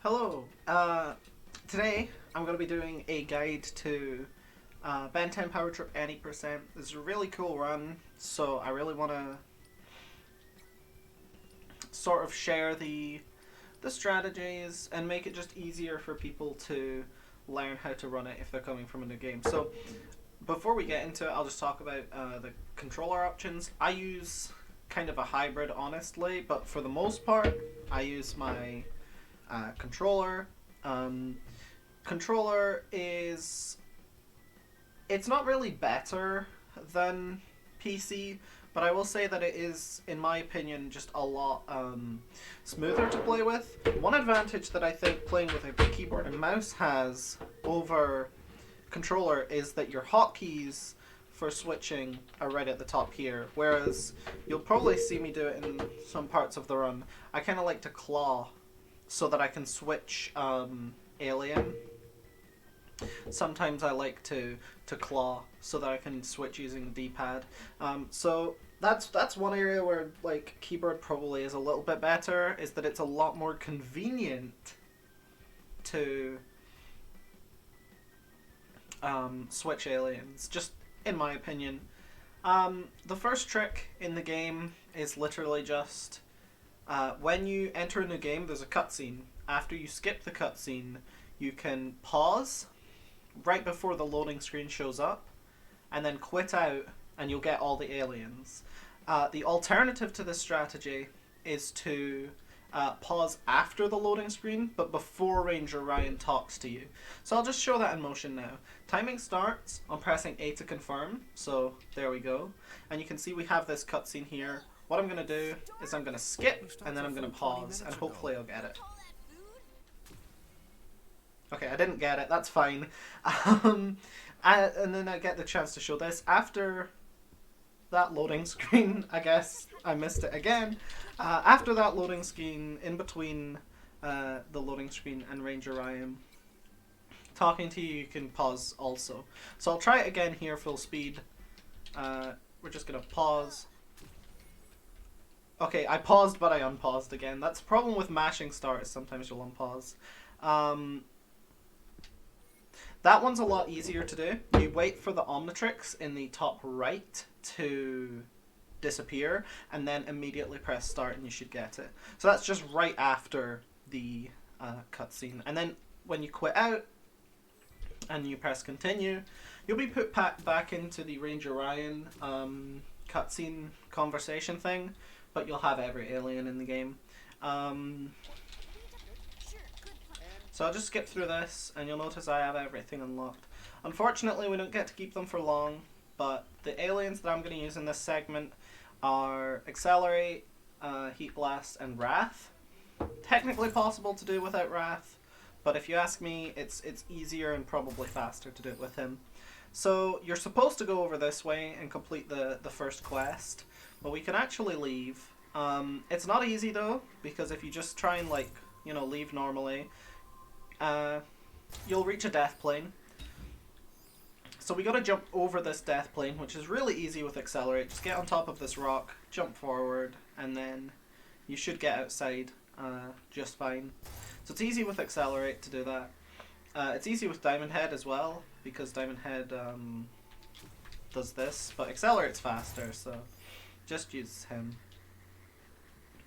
Hello. Today I'm going to be doing a guide to Ben 10 Power Trip any percent. This is a really cool run, so I really want to sort of share the strategies and make it just easier for people to learn how to run it if they're coming from a new game. So before we get into it, I'll just talk about the controller options. I use kind of a hybrid, honestly, but for the most part, I use my controller. Um, Controller is, it's not really better than PC, but I will say that it is, in my opinion, just a lot smoother to play with. One advantage that I think playing with a keyboard and mouse has over controller is that your hotkeys for switching are right at the top here, whereas you'll probably see me do it in some parts of the run. I kind of like to claw so that I can switch alien. Sometimes I like to claw so that I can switch using the D-pad. So that's one area where like keyboard probably is a little bit better, is that it's a lot more convenient to switch aliens, just in my opinion. The first trick in the game is literally just when you enter a new game, there's a cutscene. After you skip the cutscene, you can pause right before the loading screen shows up, and then quit out, and you'll get all the aliens. The alternative to this strategy is to pause after the loading screen, but before Ranger Ryan talks to you. So I'll just show that in motion now. Timing starts on pressing A to confirm, so there we go. And you can see we have this cutscene here. What I'm going to do is I'm going to skip, and then I'm going to pause, and hopefully I'll get it. Okay, I didn't get it, that's fine. And then I get the chance to show this. After that loading screen, I guess I missed it again. After that loading screen, in between the loading screen and Ranger Ryan talking to you, you can pause also. So I'll try it again here, full speed. We're just going to pause. Okay, I paused, but I unpaused again. That's the problem with mashing start, is sometimes you'll unpause. That one's a lot easier to do. You wait for the Omnitrix in the top right to disappear, and then immediately press start and you should get it. So that's just right after the cutscene. And then when you quit out and you press continue, you'll be put back into the Ranger Ryan cutscene conversation thing, but you'll have every alien in the game. So I'll just skip through this, and you'll notice I have everything unlocked. Unfortunately, we don't get to keep them for long, but the aliens that I'm going to use in this segment are Accelerate, Heat Blast, and Wrath. Technically possible to do without Wrath, but if you ask me, it's easier and probably faster to do it with him. So you're supposed to go over this way and complete the first quest, but we can actually leave. It's not easy though, because if you just try and leave normally, you'll reach a death plane. So we gotta jump over this death plane, which is really easy with Accelerate. Just get on top of this rock, jump forward, and then you should get outside just fine. So it's easy with Accelerate to do that. It's easy with Diamond Head as well, because Diamond Head does this, but Accelerate's faster, so just use him.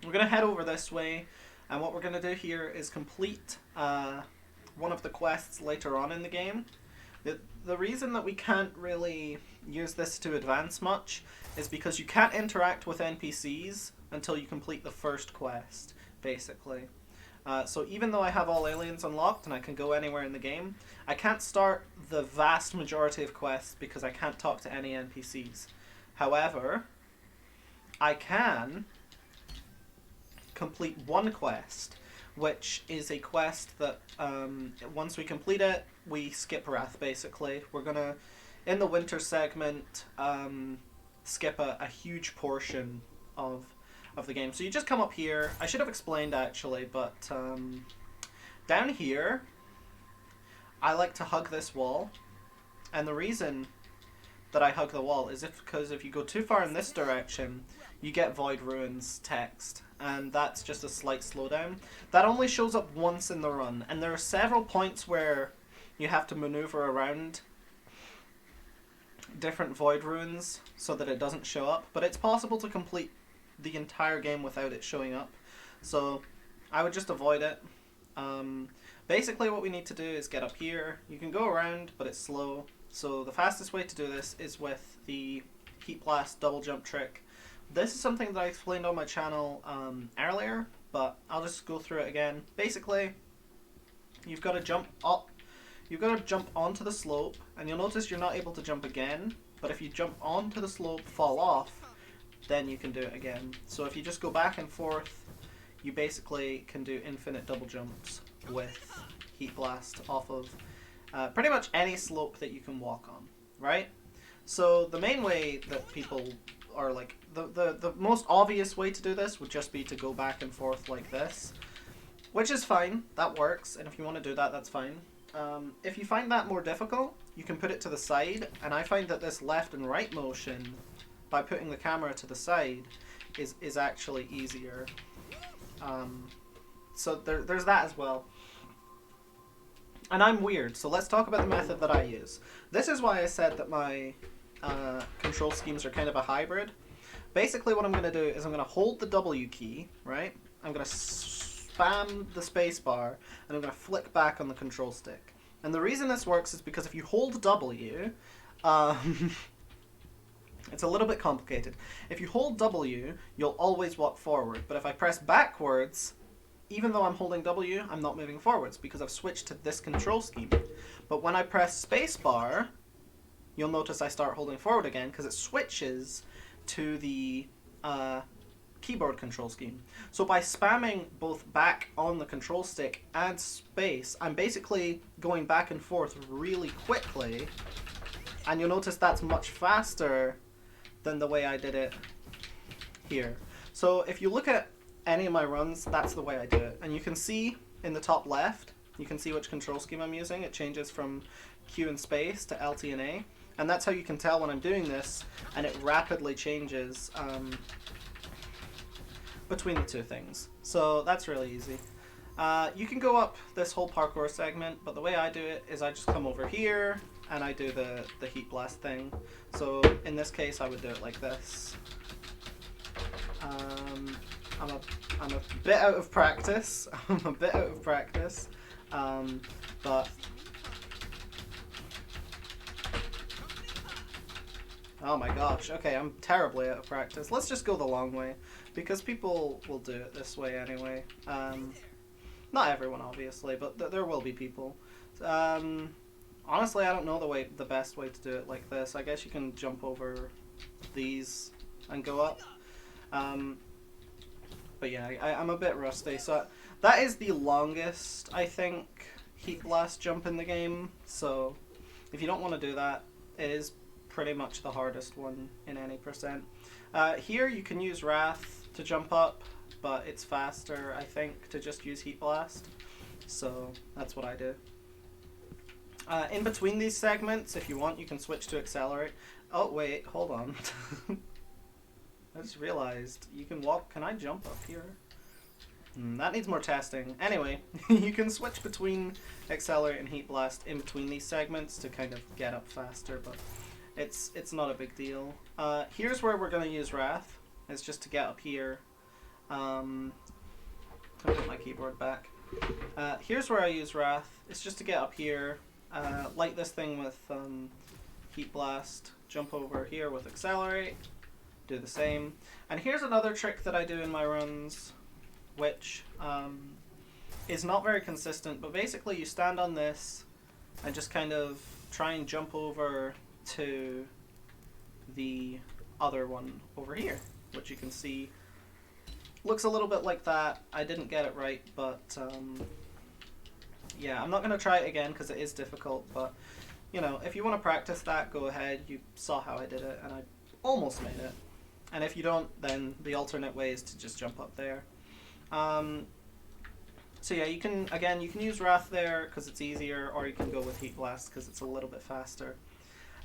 We're gonna head over this way, and what we're gonna do here is complete one of the quests later on in the game. The reason that we can't really use this to advance much is because you can't interact with NPCs until you complete the first quest, basically. So even though I have all aliens unlocked and I can go anywhere in the game, I can't start the vast majority of quests because I can't talk to any NPCs. However, I can complete one quest, which is a quest that once we complete it, we skip Wrath, basically. We're gonna, in the winter segment, skip a huge portion of the game. So you just come up here. I should have explained actually, but down here, I like to hug this wall. And the reason that I hug the wall is because if you go too far in this direction, you get Void Ruins text. and that's just a slight slowdown. That only shows up once in the run, and there are several points where you have to maneuver around different void runes so that it doesn't show up, but it's possible to complete the entire game without it showing up, so I would just avoid it. Basically what we need to do is get up here. You can go around, but it's slow, so the fastest way to do this is with the Heat Blast double jump trick. This is something that I explained on my channel earlier, but I'll just go through it again. Basically, you've got to jump up, you've got to jump onto the slope, and you'll notice you're not able to jump again, but if you jump onto the slope, fall off, then you can do it again. So if you just go back and forth, you basically can do infinite double jumps with Heat Blast off of pretty much any slope that you can walk on, right? So the main way that people are like, the most obvious way to do this would just be to go back and forth like this, which is fine, that works, and if you want to do that, that's fine. If you find that more difficult, you can put it to the side, and I find that this left and right motion, by putting the camera to the side, is actually easier. So there's that as well. And I'm weird, so let's talk about the method that I use. This is why I said that my control schemes are kind of a hybrid. Basically what I'm going to do is I'm going to hold the W key, right? I'm going to spam the space bar, and I'm going to flick back on the control stick. And the reason this works is because if you hold W, it's a little bit complicated. If you hold W, you'll always walk forward, but if I press backwards, even though I'm holding W, I'm not moving forwards because I've switched to this control scheme. But when I press spacebar, you'll notice I start holding forward again because it switches to the keyboard control scheme. So by spamming both back on the control stick and space, I'm basically going back and forth really quickly, and you'll notice that's much faster than the way I did it here. So if you look at any of my runs, that's the way I do it. And you can see in the top left, you can see which control scheme I'm using. It changes from Q and space to LT and A. And that's how you can tell when I'm doing this, and it rapidly changes between the two things. So that's really easy. You can go up this whole parkour segment, but the way I do it is I just come over here and I do the Heat Blast thing. So in this case I would do it like this. I'm a bit out of practice. But oh my gosh, okay, I'm terribly out of practice. Let's just go the long way, because people will do it this way anyway. Not everyone, obviously, but there will be people. Honestly, I don't know the best way to do it like this. I guess you can jump over these and go up. But yeah, I'm a bit rusty, so that is the longest, I think, Heat Blast jump in the game. So if you don't want to do that, it is pretty much the hardest one in any percent. Here you can use Wrath to jump up, but it's faster, I think, to just use Heat Blast. So that's what I do. In between these segments, if you want, you can switch to Accelerate. Oh wait, hold on. I just realized you can walk. Can I jump up here? That needs more testing. Anyway, you can switch between Accelerate and Heat Blast in between these segments to kind of get up faster, but it's not a big deal. Here's where we're going to use Wrath. It's just to get up here. I'll put my keyboard back. Here's where I use Wrath. It's just to get up here. Like this thing with Heat Blast. Jump over here with Accelerate. Do the same. And here's another trick that I do in my runs, which is not very consistent, but basically you stand on this and just kind of try and jump over to the other one over here, which you can see looks a little bit like that. I didn't get it right, but yeah, I'm not going to try it again because it is difficult, but you know, if you want to practice that, go ahead. You saw how I did it, and I almost made it. And if you don't, then the alternate way is to just jump up there. So yeah, you can use Wrath there because it's easier, or you can go with Heat Blast because it's a little bit faster.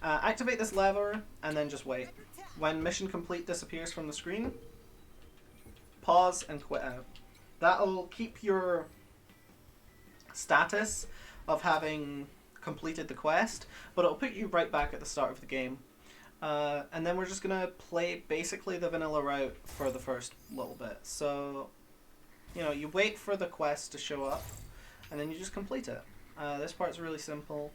Activate this lever and then just wait. When Mission Complete disappears from the screen, pause and quit out. That'll keep your status of having completed the quest, but it'll put you right back at the start of the game. And then we're just going to play basically the vanilla route for the first little bit. So, you know, you wait for the quest to show up, and then you just complete it. This part's really simple.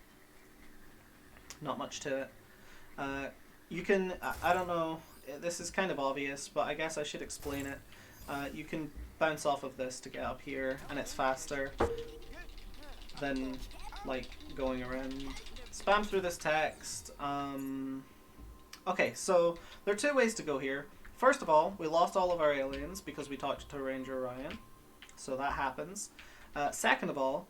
Not much to it. You can, I don't know, this is kind of obvious, but I guess I should explain it. You can bounce off of this to get up here, and it's faster than, like, going around. Spam through this text. Okay, so there are two ways to go here. First of all, we lost all of our aliens because we talked to Ranger Ryan, so that happens. Second of all,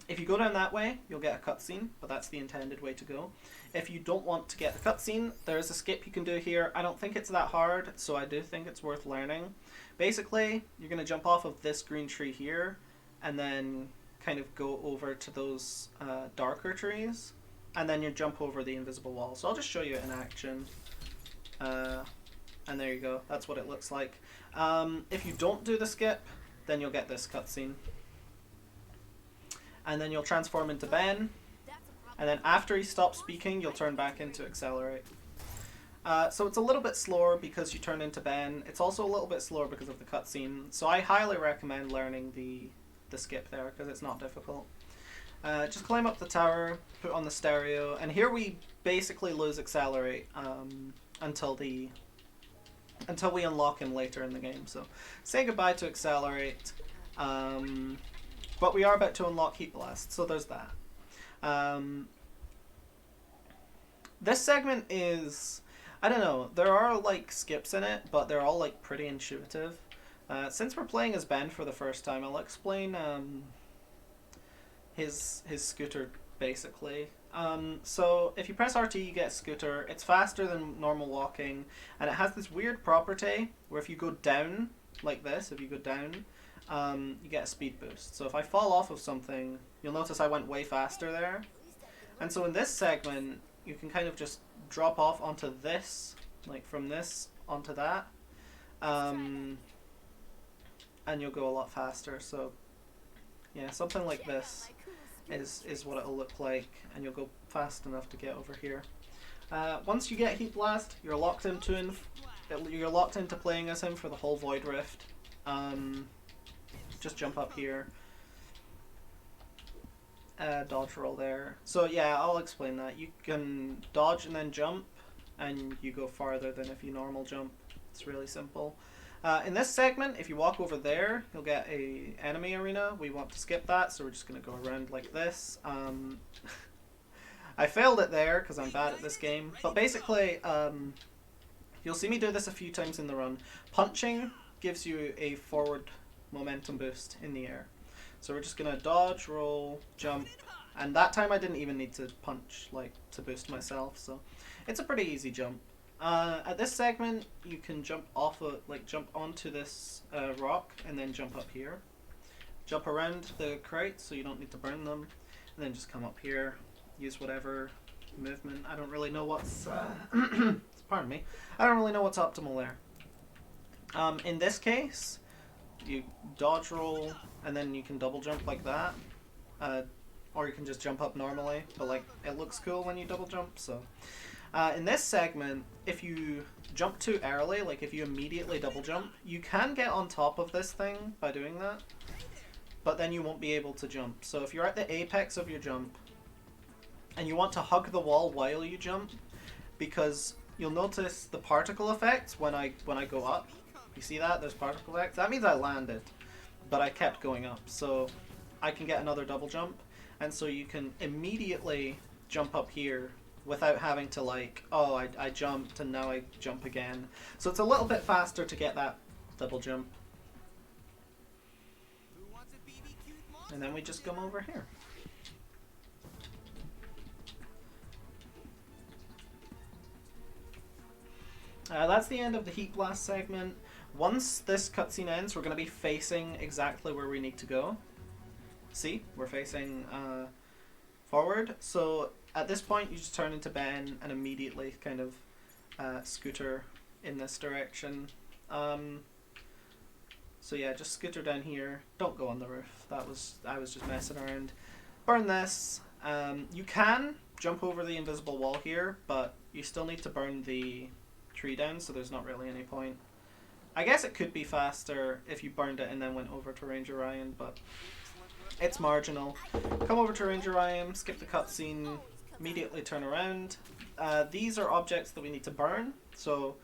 if you go down that way, you'll get a cutscene, but that's the intended way to go. If you don't want to get the cutscene, there is a skip you can do here. I don't think it's that hard, so I do think it's worth learning. Basically, you're going to jump off of this green tree here, and then kind of go over to those darker trees, and then you jump over the invisible wall. So I'll just show you it in action. And there you go. That's what it looks like. If you don't do the skip, then you'll get this cutscene. And then you'll transform into Ben. And then after he stops speaking, you'll turn back into Accelerate. So it's a little bit slower because you turn into Ben. It's also a little bit slower because of the cutscene. So I highly recommend learning the skip there because it's not difficult. Just climb up the tower, put on the stereo, and here we basically lose Accelerate until we unlock him later in the game. So say goodbye to Accelerate, but we are about to unlock Heat Blast, so there's that. This segment is, I don't know, there are like skips in it, but they're all like pretty intuitive. Since we're playing as Ben for the first time, I'll explain his scooter basically. So if you press RT, you get a scooter. It's faster than normal walking, and it has this weird property where if you go down like this, if you go down, you get a speed boost. So if I fall off of something, you'll notice I went way faster there. And so in this segment, you can kind of just drop off onto this, like from this onto that, and you'll go a lot faster. So yeah, something like this is what it'll look like, and you'll go fast enough to get over here. Once you get Heat Blast, you're locked into playing as him for the whole Void Rift. Just jump up here. Dodge roll there. So yeah, I'll explain that. You can dodge and then jump, and you go farther than if you normal jump. It's really simple. In this segment, if you walk over there, you'll get a enemy arena. We want to skip that, so we're just going to go around like this. I failed it there because I'm bad at this game. But basically, you'll see me do this a few times in the run. Punching gives you a forward momentum boost in the air. So we're just going to dodge, roll, jump. And that time I didn't even need to punch like to boost myself. So it's a pretty easy jump. At this segment, you can jump onto this rock and then jump up here. Jump around the crates so you don't need to burn them, and then just come up here. Use whatever movement. I don't really know what's pardon me. I don't really know what's optimal there. In this case, you dodge roll and then you can double jump like that, or you can just jump up normally. But like it looks cool when you double jump, so. In this segment, if you jump too early, like if you immediately double jump, you can get on top of this thing by doing that, but then you won't be able to jump. So if you're at the apex of your jump, and you want to hug the wall while you jump, because you'll notice the particle effects when I go up. You see that? There's particle effects. That means I landed, but I kept going up. So I can get another double jump, and so you can immediately jump up here without having to like, oh, I jumped and now I jump again. So it's a little bit faster to get that double jump. And then we just come over here. That's the end of the Heat Blast segment. Once this cutscene ends, we're going to be facing exactly where we need to go. See? We're facing forward. So at this point, you just turn into Ben and immediately kind of scooter in this direction. So yeah, just scooter down here. Don't go on the roof. I was just messing around. Burn this. You can jump over the invisible wall here, but you still need to burn the tree down, so there's not really any point. I guess it could be faster if you burned it and then went over to Ranger Ryan, but it's marginal. Come over to Ranger Ryan, skip the cutscene, immediately turn around. These are objects that we need to burn, so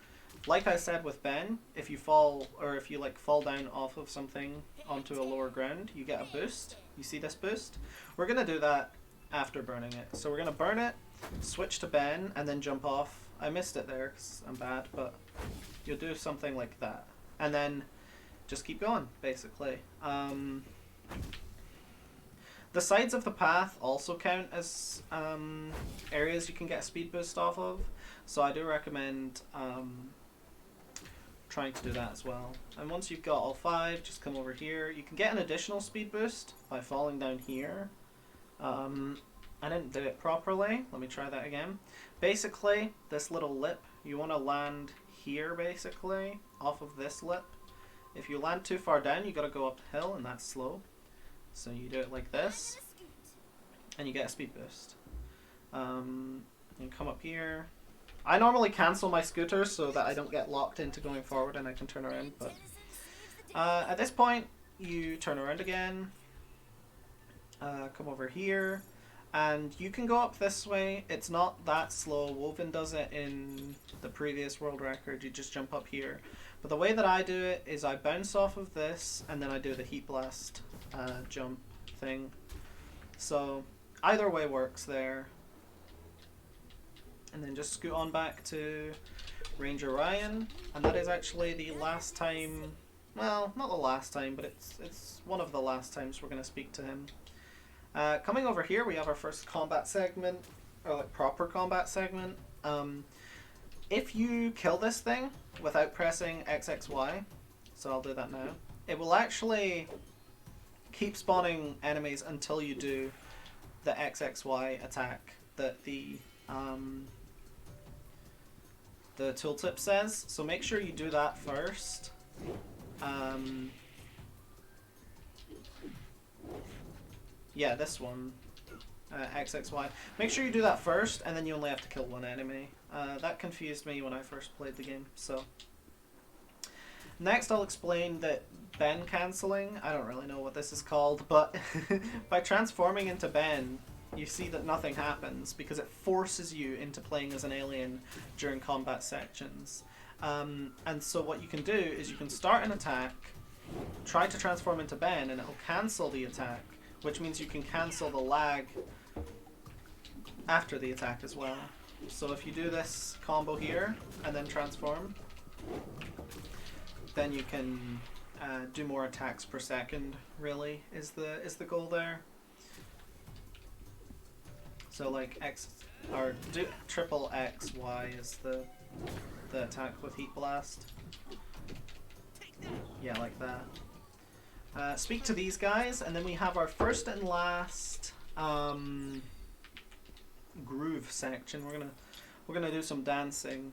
like I said with Ben, if you fall, or if you like fall down off of something onto a lower ground, you get a boost. You see this boost? We're going to do that after burning it. So we're going to burn it, switch to Ben, and then jump off. I missed it there because I'm bad, but you'll do something like that. And then just keep going, basically. The sides of the path also count as areas you can get a speed boost off of. So I do recommend trying to do that as well. And once you've got all 5, just come over here. You can get an additional speed boost by falling down here. I didn't do it properly. Let me try that again. Basically, this little lip, you want to land here, basically, off of this lip. If you land too far down, you got to go uphill, and that's slow. So you do it like this, and you get a speed boost. You come up here. I normally cancel my scooter so that I don't get locked into going forward and I can turn around, but at this point, you turn around again, come over here, and you can go up this way. It's not that slow. Woven does it in the previous world record. You just jump up here. But the way that I do it is I bounce off of this, and then I do the heat blast jump thing. So either way works there. And then just scoot on back to Ranger Ryan, and that is actually the last time, well, not the last time, but it's one of the last times we're going to speak to him. Coming over here, we have our first combat segment, or like proper combat segment. If you kill this thing without pressing XXY, so I'll do that now, it will actually keep spawning enemies until you do the XXY attack that the tooltip says. So make sure you do that first. Yeah, this one, XXY. Make sure you do that first, and then you only have to kill one enemy. That confused me when I first played the game. So next I'll explain that Ben cancelling, I don't really know what this is called, but by transforming into Ben, you see that nothing happens because it forces you into playing as an alien during combat sections. And so what you can do is you can start an attack, try to transform into Ben, and it'll cancel the attack, which means you can cancel the lag after the attack as well. So if you do this combo here and then transform, then you can do more attacks per second, really, is the goal there. So like X, or do triple X, Y is the attack with Heat Blast. Yeah, like that. Speak to these guys, and then we have our first and last groove section. We're gonna do some dancing.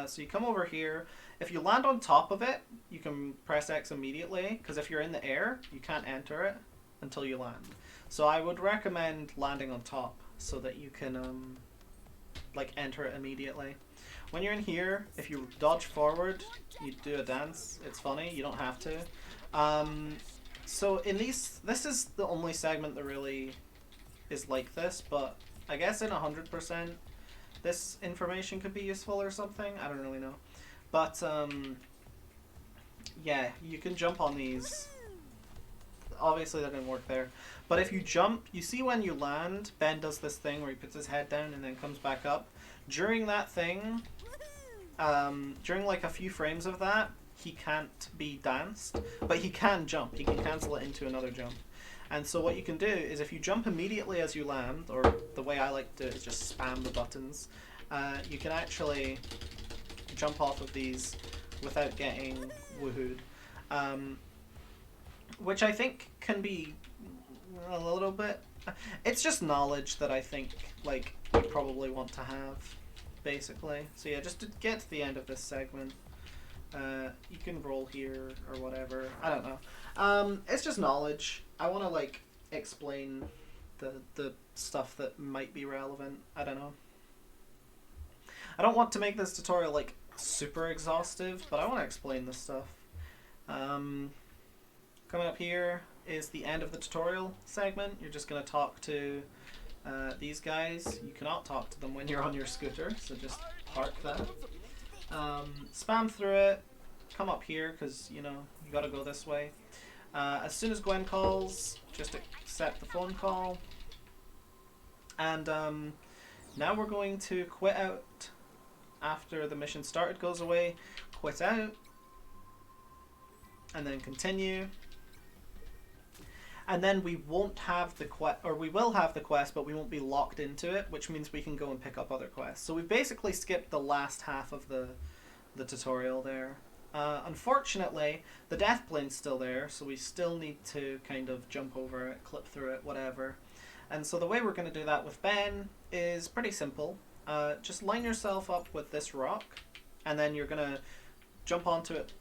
So you come over here. If you land on top of it, you can press X immediately, because if you're in the air, you can't enter it until you land. So I would recommend landing on top so that you can like enter it immediately. When you're in here, if you dodge forward, you do a dance. It's funny, you don't have to. So in these, this is the only segment that really is like this, but I guess in 100% this information could be useful or something. I don't really know. But yeah, you can jump on these. Obviously that didn't work there. But if you jump, you see when you land, Ben does this thing where he puts his head down and then comes back up. During that thing, during like a few frames of that, he can't be danced, but he can jump. He can cancel it into another jump. And so what you can do is if you jump immediately as you land, or the way I like to do it is just spam the buttons, you can actually jump off of these without getting woohooed. Which I think can be a little bit... It's just knowledge that I think like you probably want to have, basically. So yeah, just to get to the end of this segment, You can roll here or whatever. I don't know. It's just knowledge. I want to like explain the stuff that might be relevant. I don't know. I don't want to make this tutorial like super exhaustive, but I want to explain this stuff. Coming up here is the end of the tutorial segment. You're just going to talk to these guys. You cannot talk to them when you're on your scooter, so just park that. Spam through it. Come up here because you know you got to go this way. As soon as Gwen calls, just accept the phone call. And now we're going to quit out after the mission started goes away. Quit out. And then continue. And then we won't have the quest, or we will have the quest, but we won't be locked into it, which means we can go and pick up other quests. So we've basically skipped the last half of the tutorial there. Unfortunately, the death plane's still there, so we still need to kind of jump over it, clip through it, whatever. And so the way we're going to do that with Ben is pretty simple. Just line yourself up with this rock, and then you're going to jump onto it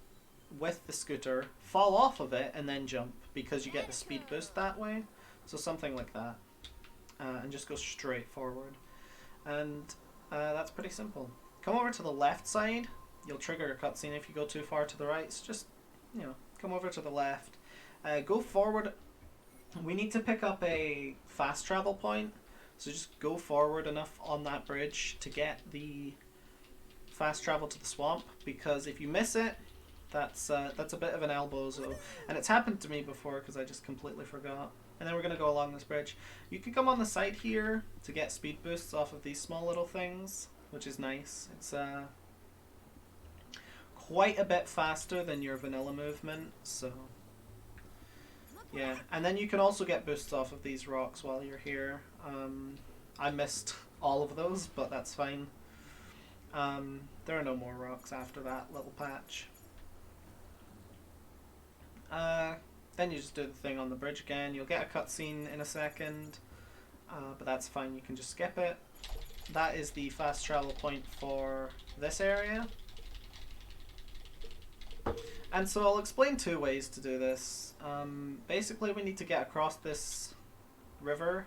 with the scooter, fall off of it, and then jump, because you get the speed boost that way. So something like that. And just go straight forward. And that's pretty simple. Come over to the left side. You'll trigger a cutscene if you go too far to the right. So just, you know, come over to the left. Go forward. We need to pick up a fast travel point. So just go forward enough on that bridge to get the fast travel to the swamp. Because if you miss it, that's a bit of an elbozo. And it's happened to me before because I just completely forgot. And then we're going to go along this bridge. You can come on the side here to get speed boosts off of these small little things, which is nice. It's quite a bit faster than your vanilla movement, so yeah. And then you can also get boosts off of these rocks while you're here. I missed all of those, but that's fine. There are no more rocks after that little patch. Then you just do the thing on the bridge again. You'll get a cutscene in a second, but that's fine. You can just skip it. That is the fast travel point for this area. And so I'll explain two ways to do this. Basically, we need to get across this river,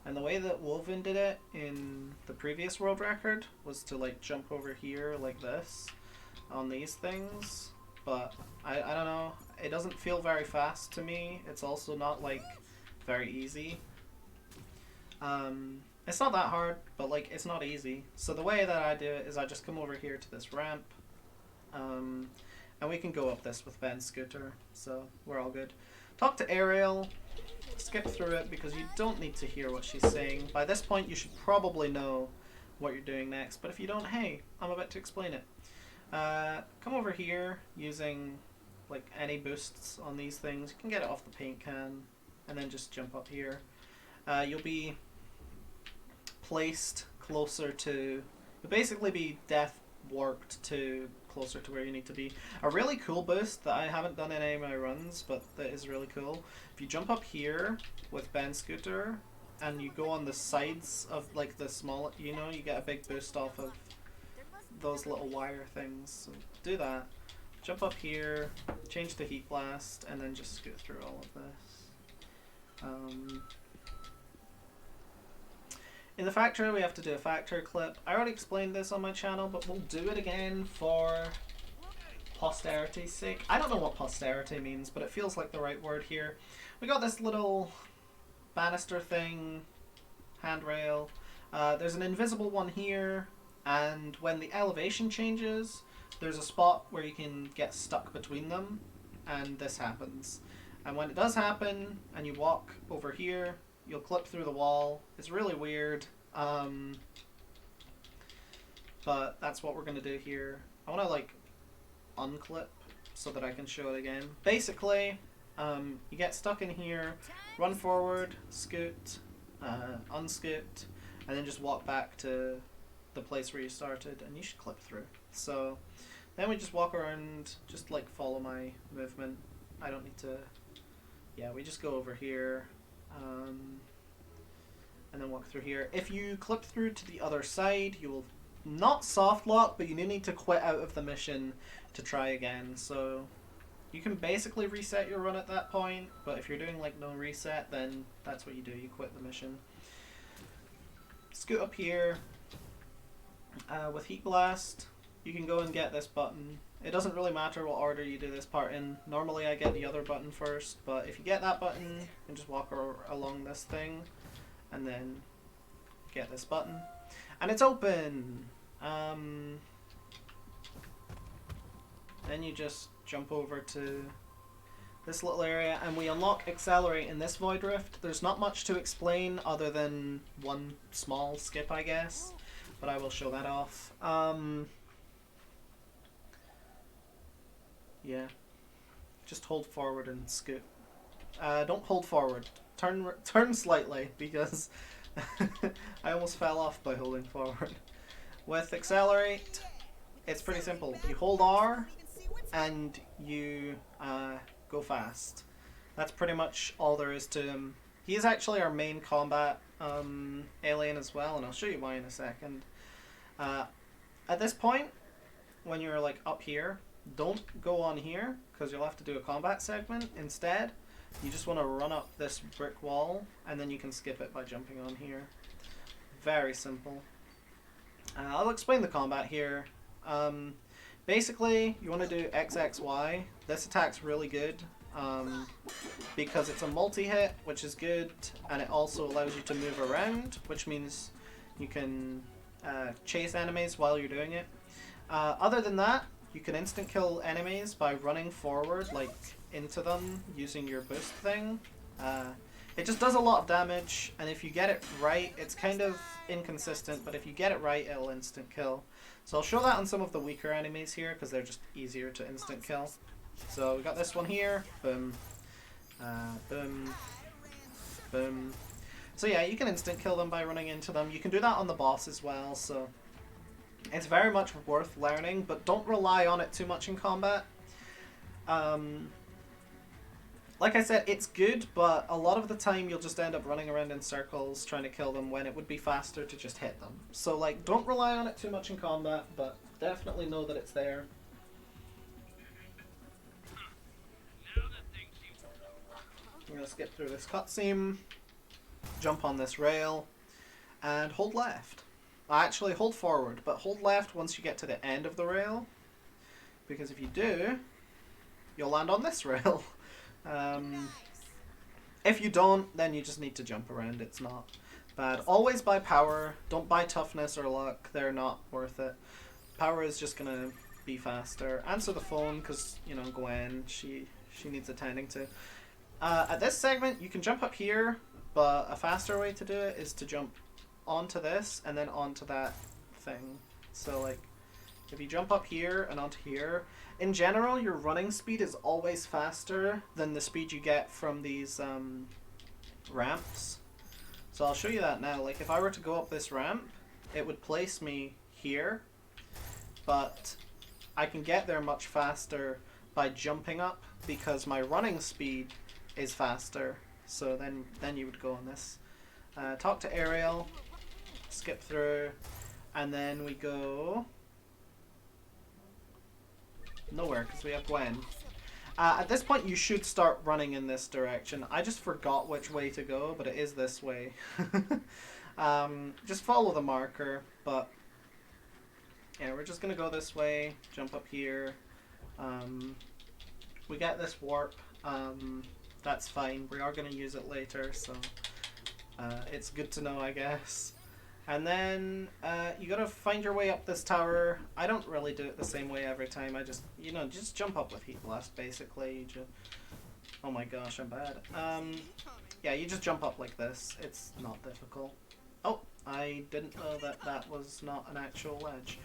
and the way that Woven did it in the previous world record was to like jump over here like this on these things. But I don't know, it doesn't feel very fast to me. It's also not like very easy. It's not that hard, but like it's not easy. So the way that I do it is I just come over here to this ramp, and we can go up this with Ben's scooter, so we're all good. Talk to Ariel, skip through it because you don't need to hear what she's saying. By this point you should probably know what you're doing next, but if you don't, hey, I'm about to explain it. Come over here using like any boosts on these things. You can get it off the paint can and then just jump up here. You'll be placed closer to, you'll basically be death warped to closer to where you need to be. A really cool boost that I haven't done in any of my runs, but that is really cool. If you jump up here with Ben's scooter and you go on the sides of like the small, you know, you get a big boost off of those little wire things. So do that. Jump up here, change the heat blast, and then just scoot through all of this. In the factory, we have to do a factory clip. I already explained this on my channel, but we'll do it again for posterity's sake. I don't know what posterity means, but it feels like the right word here. We got this little banister thing, handrail. There's an invisible one here, and when the elevation changes, there's a spot where you can get stuck between them, and this happens. And when it does happen, and you walk over here, you'll clip through the wall. It's really weird, but that's what we're going to do here. I want to like unclip so that I can show it again. Basically, you get stuck in here, run forward, scoot, unscoot, and then just walk back to the place where you started, and you should clip through. So then we just walk around, just like follow my movement. I don't need to, yeah, we just go over here, and then walk through here. If you clip through to the other side, you will not soft lock, but you do need to quit out of the mission to try again. So you can basically reset your run at that point, but if you're doing like no reset, then that's what you do, you quit the mission. Scoot up here. With Heat Blast, you can go and get this button. It doesn't really matter what order you do this part in. Normally I get the other button first, but if you get that button, you can just walk along this thing, and then get this button. And it's open! Then you just jump over to this little area, and we unlock Accelerate in this Void Rift. There's not much to explain other than one small skip, I guess, but I will show that off. Yeah. Just hold forward and scoot. Don't hold forward. Turn slightly, because I almost fell off by holding forward. With Accelerate, it's pretty simple. You hold R, and you go fast. That's pretty much all there is to him. He is actually our main combat alien as well, and I'll show you why in a second. At this point, when you're like up here, don't go on here, because you'll have to do a combat segment. Instead, you just want to run up this brick wall, and then you can skip it by jumping on here. Very simple. I'll explain the combat here. Basically, you want to do XXY. This attack's really good because it's a multi-hit, which is good, and it also allows you to move around, which means you can chase enemies while you're doing it. Other than that, you can instant kill enemies by running forward, like into them, using your boost thing. It just does a lot of damage, and if you get it right, it's kind of inconsistent, but if you get it right, it'll instant kill. So I'll show that on some of the weaker enemies here, because they're just easier to instant kill. So we got this one here, boom, boom, boom. So yeah, you can instant kill them by running into them. You can do that on the boss as well, so it's very much worth learning, but don't rely on it too much in combat. Like I said, it's good, but a lot of the time you'll just end up running around in circles trying to kill them when it would be faster to just hit them. So like, don't rely on it too much in combat, but definitely know that it's there. I'm going to skip through this cutscene, jump on this rail, and hold left. Actually, hold forward, but hold left once you get to the end of the rail, because if you do, you'll land on this rail. If you don't, then you just need to jump around. It's not bad. Always buy power. Don't buy toughness or luck. They're not worth it. Power is just going to be faster. Answer the phone, because, you know, Gwen, she needs attending to. At this segment, you can jump up here, but a faster way to do it is to jump onto this and then onto that thing. So, like, if you jump up here and onto here, in general, your running speed is always faster than the speed you get from these ramps. So I'll show you that now. Like, if I were to go up this ramp, it would place me here, but I can get there much faster by jumping up because my running speed is faster. So then you would go on this. Talk to Ariel, skip through, and then we go nowhere because we have Gwen. At this point you should start running in this direction. I just forgot which way to go, but it is this way. Just follow the marker, but yeah, we're just gonna go this way, jump up here. We get this warp, that's fine, we are gonna use it later, so it's good to know, I guess. And then you gotta find your way up this tower. I don't really do it the same way every time. I just, you know, just jump up with Heat Blast, basically. Oh my gosh, I'm bad. Yeah, you just jump up like this. It's not difficult. Oh, I didn't know that that was not an actual ledge.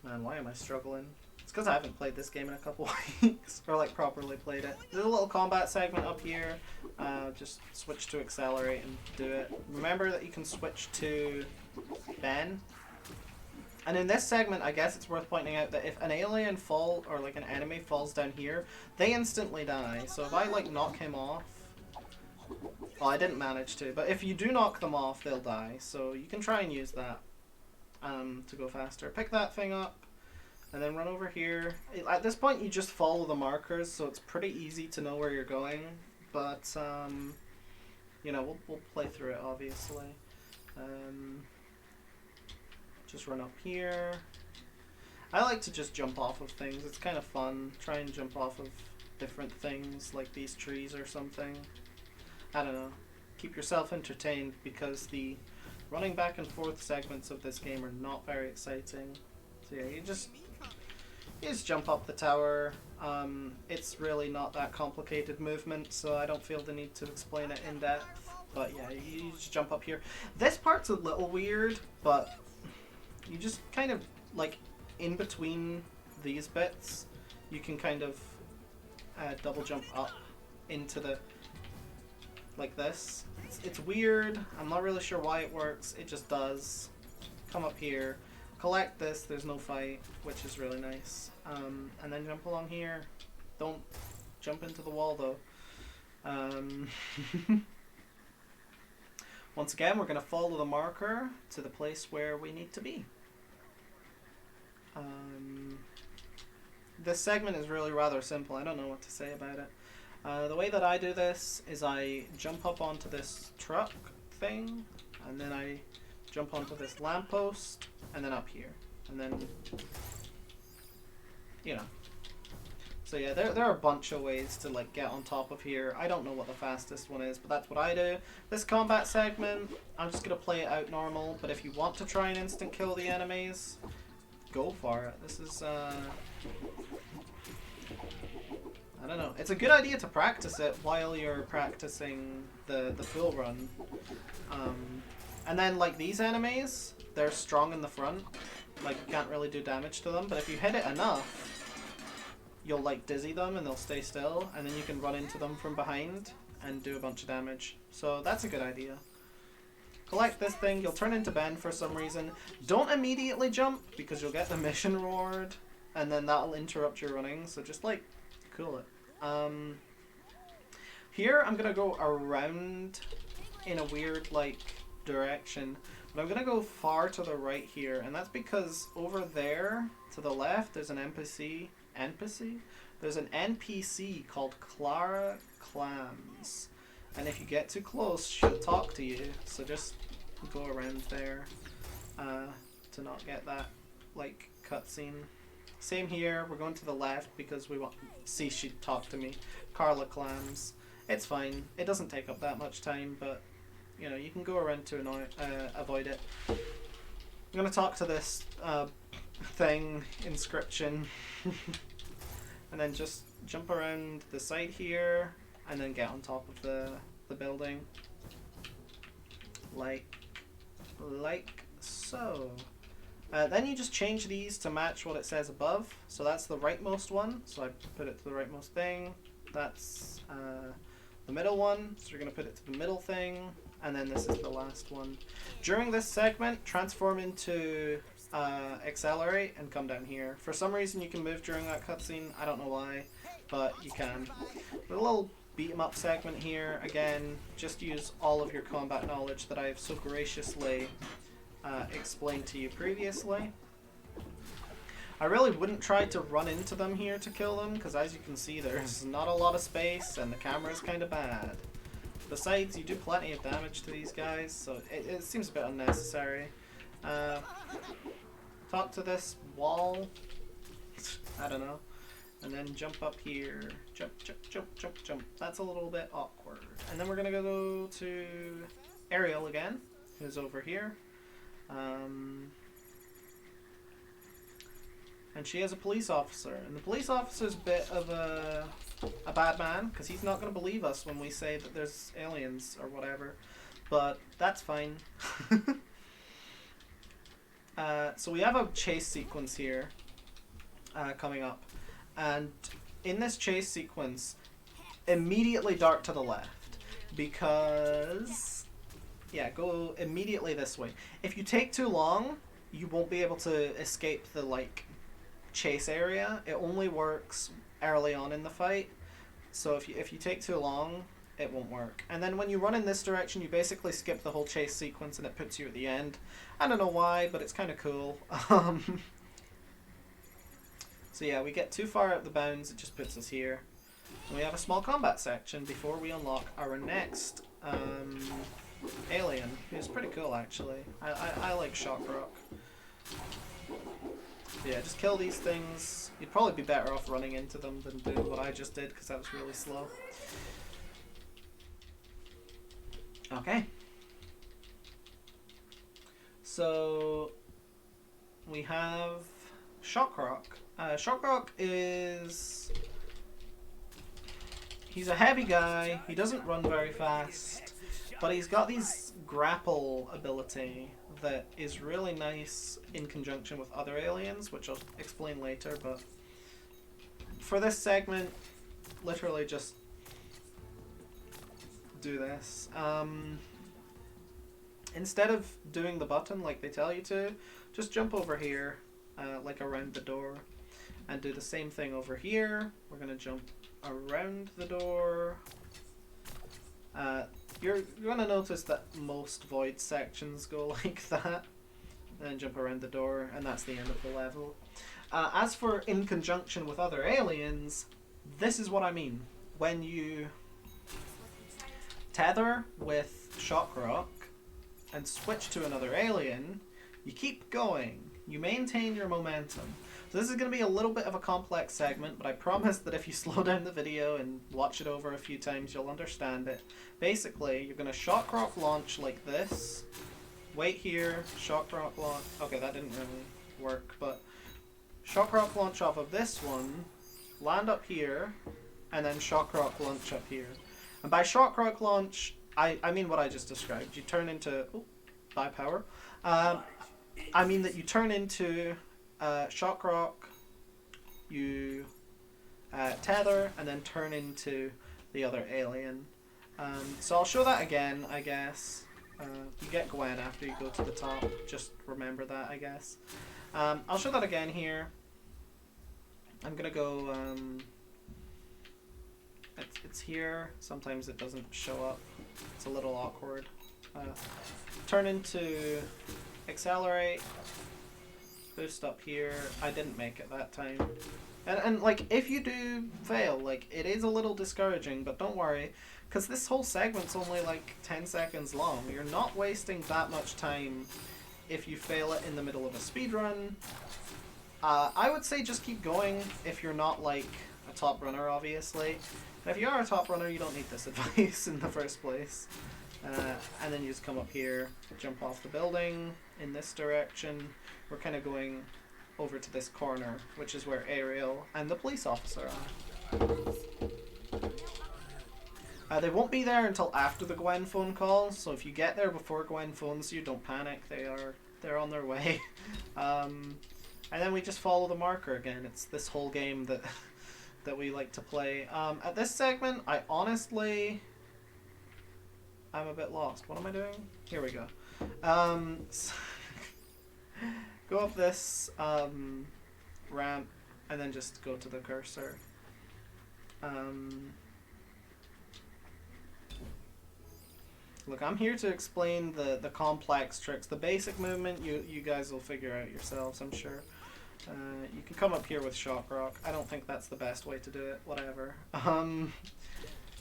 Man, why am I struggling? It's because I haven't played this game in a couple weeks, or like properly played it. There's a little combat segment up here. Just switch to Accelerate and do it. Remember that you can switch to Ben. And in this segment, I guess it's worth pointing out that if an alien or like an enemy falls down here, they instantly die. So if I like knock him off, well, I didn't manage to, but if you do knock them off, they'll die. So you can try and use that. to go faster. Pick that thing up, and then run over here. At this point, you just follow the markers, so it's pretty easy to know where you're going. But you know, we'll play through it obviously. Just run up here. I like to just jump off of things. It's kind of fun. Try and jump off of different things like these trees or something. I don't know. Keep yourself entertained because the running back and forth segments of this game are not very exciting. So yeah, you just jump up the tower. It's really not that complicated movement, so I don't feel the need to explain it in depth. But yeah, you just jump up here. This part's a little weird, but you just kind of, like, in between these bits, you can kind of double jump up into the, like this. It's weird. I'm not really sure why it works. It just does. Come up here. Collect this. There's no fight, which is really nice. And then jump along here. Don't jump into the wall, though. Once again, we're going to follow the marker to the place where we need to be. This segment is really rather simple. I don't know what to say about it. The way that I do this is I jump up onto this truck thing, and then I jump onto this lamppost, and then up here. And then, you know. So yeah, there are a bunch of ways to like get on top of here. I don't know what the fastest one is, but that's what I do. This combat segment, I'm just going to play it out normal, but if you want to try and instant kill the enemies, go for it. This is, I don't know. It's a good idea to practice it while you're practicing the full run. And then, like, these enemies, they're strong in the front. Like, you can't really do damage to them, but if you hit it enough, you'll, like, dizzy them and they'll stay still, and then you can run into them from behind and do a bunch of damage. So that's a good idea. Collect this thing, you'll turn into Ben for some reason. Don't immediately jump, because you'll get the mission reward, and then that'll interrupt your running, so just, like, cool it. Here, I'm gonna go around in a weird, like, direction, but I'm gonna go far to the right here, and that's because over there, to the left, there's an NPC? There's an NPC called Clara Clams. And if you get too close, she'll talk to you. So just go around there to not get that, like, cutscene. Same here. We're going to the left because we want to see she talk to me. Carla Clams. It's fine. It doesn't take up that much time, but, you know, you can go around to avoid it. I'm going to talk to this thing, inscription. And then just jump around the side here. And then get on top of the building, like so. Then you just change these to match what it says above. So that's the rightmost one, so I put it to the rightmost thing. That's the middle one, so you're going to put it to the middle thing. And then this is the last one. During this segment, transform into accelerate and come down here. For some reason you can move during that cutscene, I don't know why, but you can. A little beat 'em up segment here. Again, just use all of your combat knowledge that I've so graciously explained to you previously. I really wouldn't try to run into them here to kill them, because as you can see there's not a lot of space and the camera is kind of bad. Besides, you do plenty of damage to these guys, so it seems a bit unnecessary. Talk to this wall. I don't know. And then jump up here. Jump, jump, jump, jump, jump. That's a little bit awkward. And then we're going to go to Ariel again, who's over here. And she is a police officer. And the police officer's a bit of a bad man, because he's not going to believe us when we say that there's aliens or whatever. But that's fine. So we have a chase sequence here coming up. And in this chase sequence, immediately dart to the left, because, yeah, go immediately this way. If you take too long, you won't be able to escape the, like, chase area. It only works early on in the fight. So if you take too long, it won't work. And then when you run in this direction, you basically skip the whole chase sequence and it puts you at the end. I don't know why, but it's kind of cool. So yeah, we get too far out the bounds, it just puts us here. And we have a small combat section before we unlock our next alien, who's pretty cool actually. I like Shockrock. Yeah, just kill these things. You'd probably be better off running into them than doing what I just did, because that was really slow. Okay. So we have Shockrock. Shockrock is... he's a heavy guy, he doesn't run very fast, but he's got these grapple ability that is really nice in conjunction with other aliens, which I'll explain later, but for this segment, literally just do this. Instead of doing the button like they tell you to, just jump over here, like around the door, and do the same thing over here. We're going to jump around the door. You're going to notice that most void sections go like that. And then jump around the door, and that's the end of the level. As for in conjunction with other aliens, this is what I mean. When you tether with Shockrock and switch to another alien, you keep going. You maintain your momentum. So this is going to be a little bit of a complex segment, but I promise that if you slow down the video and watch it over a few times, you'll understand it. Basically, you're going to Shockrock launch like this. Wait here, Shockrock launch. Okay, that didn't really work, but Shockrock launch off of this one, land up here, and then Shockrock launch up here. And by Shockrock launch, I mean what I just described. You turn into... oh, by power. I mean that you turn into Shockrock, you tether, and then turn into the other alien. So I'll show that again, I guess. You get Gwen after you go to the top. Just remember that, I guess. I'll show that again here. I'm gonna go... it's here. Sometimes it doesn't show up. It's a little awkward. Turn into accelerate. Boost up here. I didn't make it that time. And like, if you do fail, like, it is a little discouraging, but don't worry, because this whole segment's only like 10 seconds long. You're not wasting that much time if you fail it in the middle of a speedrun. I would say just keep going if you're not like a top runner, obviously. But if you are a top runner, you don't need this advice in the first place. And then you just come up here, jump off the building in this direction. We're kind of going over to this corner, which is where Ariel and the police officer are. They won't be there until after the Gwen phone call, so if you get there before Gwen phones you, don't panic. They're on their way. And then we just follow the marker again. It's this whole game that that we like to play. At this segment, I'm a bit lost. What am I doing? Here we go. Go up this ramp and then just go to the cursor. Look, I'm here to explain the complex tricks. The basic movement, you guys will figure out yourselves, I'm sure. You can come up here with Shockrock. I don't think that's the best way to do it. Whatever.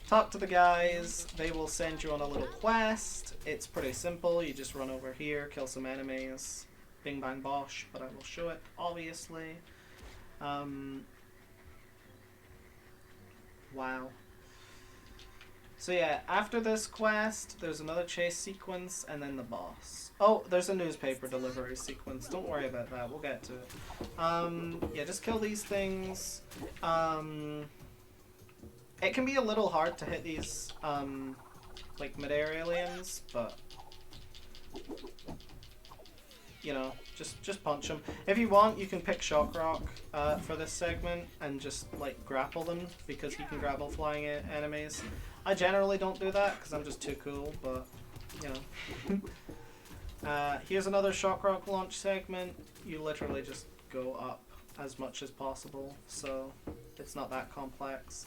Talk to the guys. They will send you on a little quest. It's pretty simple. You just run over here, kill some enemies. Bing bang bosh, but I will show it, obviously. Wow. So yeah, after this quest, there's another chase sequence, and then the boss. Oh, there's a newspaper delivery sequence. Don't worry about that. We'll get to it. Yeah, just kill these things. It can be a little hard to hit these, like, mid-air aliens, but... you know, just punch them. If you want, you can pick Shockrock for this segment and just, like, grapple them, because he can grapple flying enemies. I generally don't do that, because I'm just too cool, but, you know. Here's another Shockrock launch segment. You literally just go up as much as possible, so it's not that complex.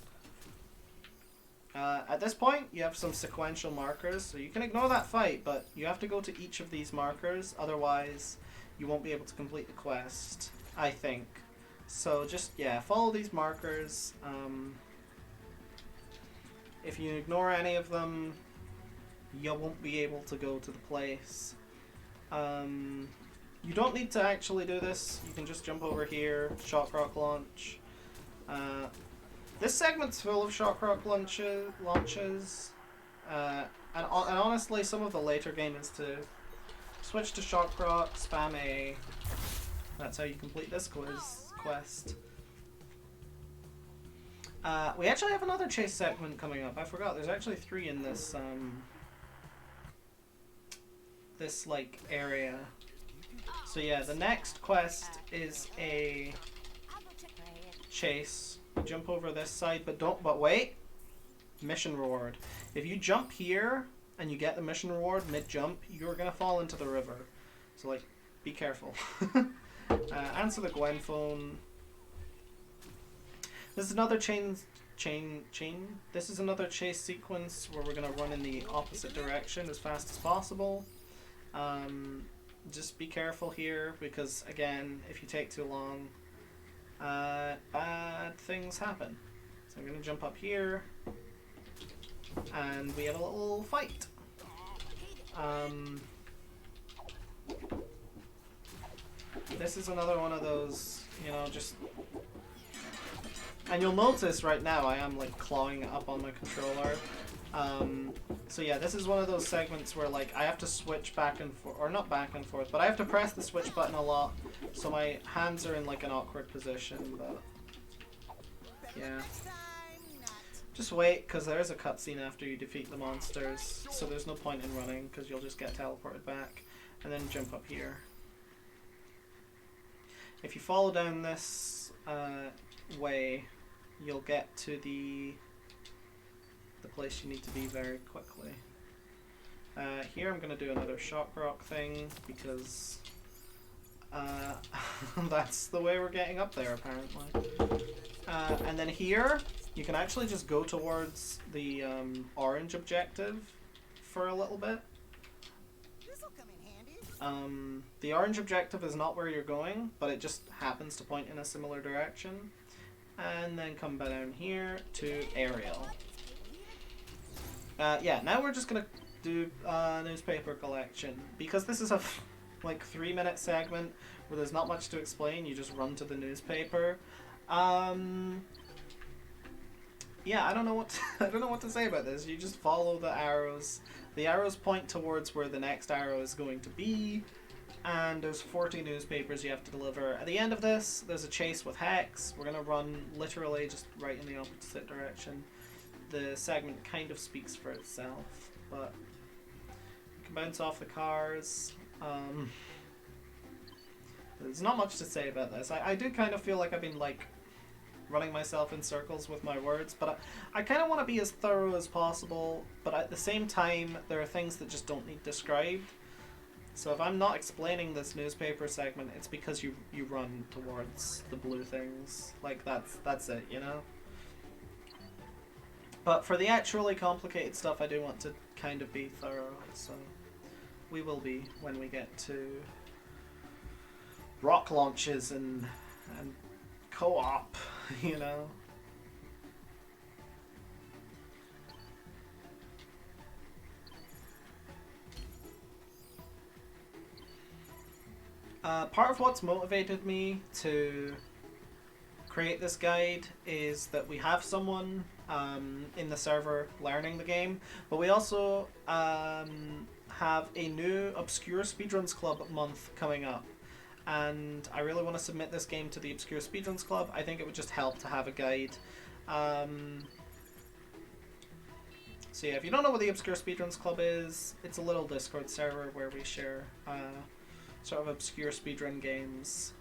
At this point, you have some sequential markers, so you can ignore that fight, but you have to go to each of these markers, otherwise you won't be able to complete the quest, I think. So just, yeah, follow these markers. If you ignore any of them, you won't be able to go to the place. You don't need to actually do this, you can just jump over here, shock rock launch. This segment's full of shock rock launches. And honestly, some of the later game is to switch to shock rock, spam A. That's how you complete this quest. We actually have another chase segment coming up. I forgot. There's actually 3 in this this like area. So yeah, the next quest is a chase. Jump over this side, but wait. Mission reward. If you jump here and you get the mission reward mid-jump, you're gonna fall into the river. So like, be careful. Answer the Gwen phone. This is another This is another chase sequence where we're gonna run in the opposite direction as fast as possible. Just be careful here because again, if you take too long, bad things happen. So I'm gonna jump up here, and we have a little fight. This is another one of those, you know, just... And you'll notice right now I am like clawing up on my controller. So yeah, this is one of those segments where like I have to switch back and forth, or not back and forth, but I have to press the switch button a lot, so my hands are in like an awkward position, but yeah. Just wait, because there is a cutscene after you defeat the monsters, so there's no point in running, because you'll just get teleported back, and then jump up here. If you follow down this way, you'll get to the place you need to be very quickly. Here I'm going to do another shock rock thing, because that's the way we're getting up there, apparently. And then here, you can actually just go towards the orange objective for a little bit. The orange objective is not where you're going, but it just happens to point in a similar direction. And then come down here to Ariel. Yeah, now we're just gonna do newspaper collection. Because this is a like 3-minute segment where there's not much to explain, you just run to the newspaper. Yeah, I don't know what to say about this. You just follow the arrows. The arrows point towards where the next arrow is going to be, and there's 40 newspapers you have to deliver. At the end of this, there's a chase with Hex. We're gonna run literally just right in the opposite direction. The segment kind of speaks for itself, but you can bounce off the cars. There's not much to say about this. I do kind of feel like I've been like running myself in circles with my words, but I kind of want to be as thorough as possible, but at the same time there are things that just don't need described. So if I'm not explaining this newspaper segment, it's because you run towards the blue things. Like that's it, you know? But for the actually complicated stuff, I do want to kind of be thorough, so we will be when we get to rock launches and co-op, you know. Part of what's motivated me to create this guide is that we have someone in the server learning the game, but we also have a new Obscure Speedruns Club month coming up. And I really want to submit this game to the Obscure Speedruns Club. I think it would just help to have a guide. So yeah, if you don't know what the Obscure Speedruns Club is, it's a little Discord server where we share sort of obscure speedrun games.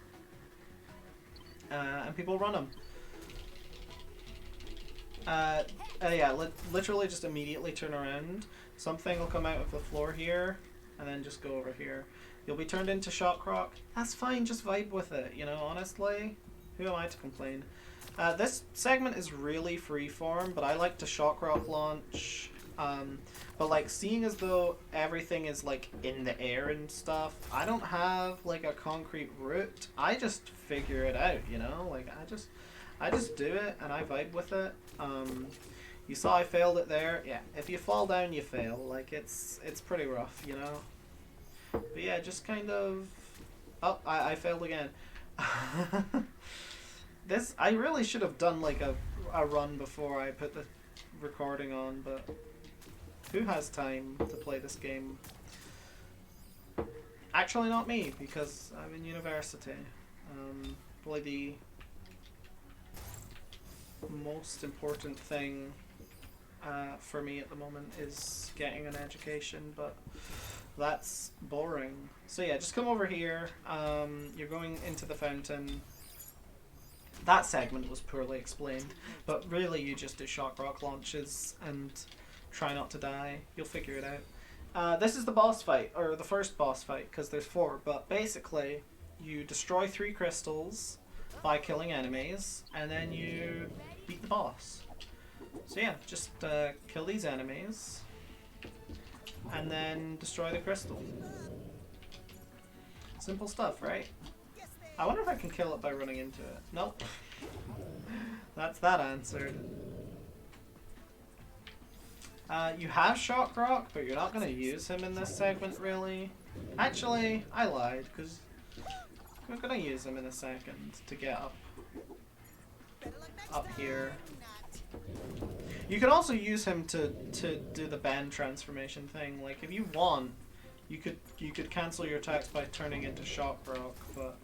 And people run them. Yeah, literally just immediately turn around. Something will come out of the floor here, and then just go over here. You'll be turned into shock rock. That's fine, just vibe with it, you know, honestly. Who am I to complain? This segment is really freeform, but I like to shock rock launch. But like seeing as though everything is like in the air and stuff, I don't have like a concrete route. I just figure it out, you know. Like I just do it and I vibe with it. You saw I failed it there. Yeah, if you fall down, you fail. Like it's pretty rough, you know. But yeah, just kind of. Oh, I failed again. This I really should have done like a run before I put the recording on, but who has time to play this game? Actually, not me, because I'm in university. Probably the most important thing for me at the moment is getting an education, but that's boring. So yeah, just come over here. You're going into the fountain. That segment was poorly explained, but really you just do shock rock launches and try not to die. You'll figure it out. This is the boss fight, or the first boss fight, because there's 4, but basically you destroy 3 crystals by killing enemies, and then you beat the boss. So yeah, just kill these enemies, and then destroy the crystal. Simple stuff, right? I wonder if I can kill it by running into it. Nope. That's that answered. You have Shock Rock, but you're not going to use him in this segment, really. Actually, I lied, because we're going to use him in a second to get up here. You can also use him to do the bend transformation thing. Like, if you want, you could cancel your attacks by turning into Shock Rock, but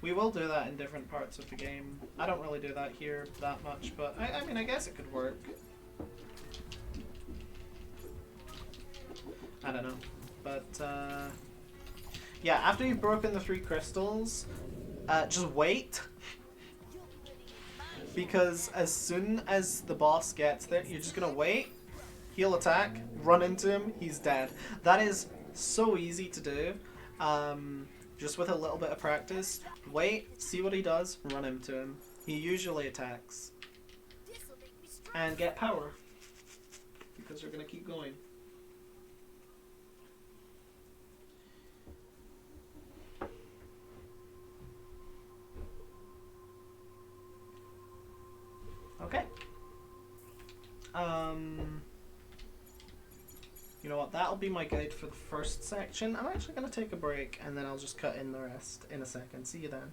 we will do that in different parts of the game. I don't really do that here that much, but I mean, I guess it could work. I don't know. But, yeah, after you've broken the 3 crystals, just wait. Because as soon as the boss gets there, you're just gonna wait, he'll attack, run into him, he's dead. That is so easy to do. Just with a little bit of practice. Wait, see what he does, run into him. He usually attacks. And get power. Because you're going to keep going. Okay. You know what, that'll be my guide for the first section. I'm actually going to take a break and then I'll just cut in the rest in a second. See you then.